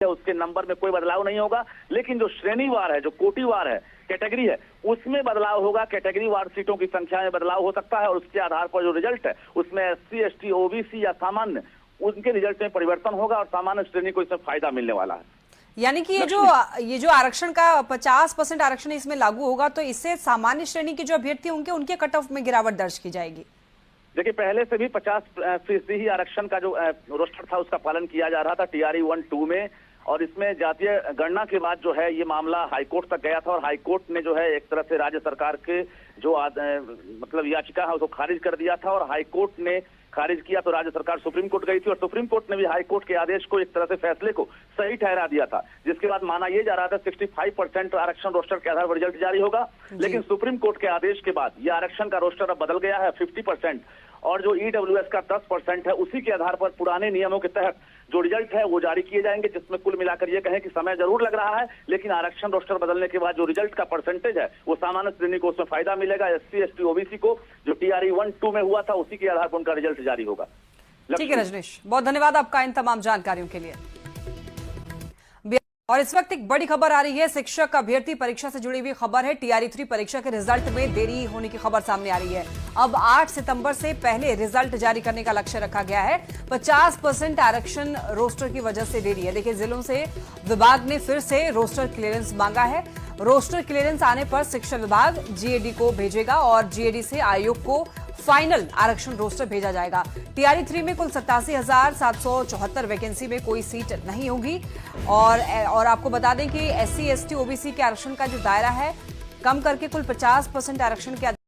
है उसके नंबर में कोई बदलाव नहीं होगा, लेकिन जो श्रेणीवार है, जो कोटिवार है, कैटेगरी है, उसमें बदलाव होगा। कैटेगरी वार सीटों की संख्या में बदलाव हो सकता है और उसके आधार पर जो रिजल्ट है उसमें SC, ST, OBC या सामान्य, उनके रिजल्ट में परिवर्तन होगा और सामान्य श्रेणी को इसमें फायदा मिलने वाला है। यानी कि ये जो आरक्षण का 50% आरक्षण इसमें लागू होगा तो इससे सामान्य श्रेणी के जो अभ्यर्थी होंगे उनके कट ऑफ में गिरावट दर्ज की जाएगी। देखिए, पहले से भी 50% ही आरक्षण का जो रोस्टर था उसका पालन किया जा रहा था TRE 1-2 में, और इसमें जातीय गणना के बाद जो है ये मामला हाईकोर्ट तक गया था और हाईकोर्ट ने जो है एक तरह से राज्य सरकार के जो मतलब याचिका है उसको खारिज कर दिया था, और हाईकोर्ट ने खारिज किया तो राज्य सरकार सुप्रीम कोर्ट गई थी और सुप्रीम कोर्ट ने भी हाईकोर्ट के आदेश को एक तरह से फैसले को सही ठहरा दिया था, जिसके बाद माना यह जा रहा था 65% आरक्षण रोस्टर के आधार पर रिजल्ट जारी होगा। लेकिन सुप्रीम कोर्ट के आदेश के बाद यह आरक्षण का रोस्टर अब बदल गया है 50%, और जो EWS का 10% है उसी के आधार पर पुराने नियमों के तहत जो रिजल्ट है वो जारी किए जाएंगे, जिसमें कुल मिलाकर ये कहें कि समय जरूर लग रहा है, लेकिन आरक्षण रोस्टर बदलने के बाद जो रिजल्ट का परसेंटेज है वो सामान्य श्रेणी को उसमें फायदा मिलेगा। SC, ST, OBC को जो TRE 1-2 में हुआ था उसी के आधार पर उनका रिजल्ट जारी होगा। ठीक है रजनीश, बहुत धन्यवाद आपका इन तमाम जानकारियों के लिए। और इस वक्त एक बड़ी खबर आ रही है, शिक्षक अभ्यर्थी परीक्षा से जुड़ी हुई खबर है। TRE 3 परीक्षा के रिजल्ट में देरी होने की खबर सामने आ रही है। अब 8 सितंबर से पहले रिजल्ट जारी करने का लक्ष्य रखा गया है। 50% आरक्षण रोस्टर की वजह से देरी है। देखिए, जिलों से विभाग ने फिर से रोस्टर क्लियरेंस मांगा है। रोस्टर क्लियरेंस आने पर शिक्षा विभाग GAD को भेजेगा और GAD से आयोग को फाइनल आरक्षण रोस्टर भेजा जाएगा। TRE 3 में कुल 87,774 वैकेंसी में कोई सीट नहीं होगी। और आपको बता दें कि SC, ST, OBC के आरक्षण का जो दायरा है कम करके कुल 50% आरक्षण के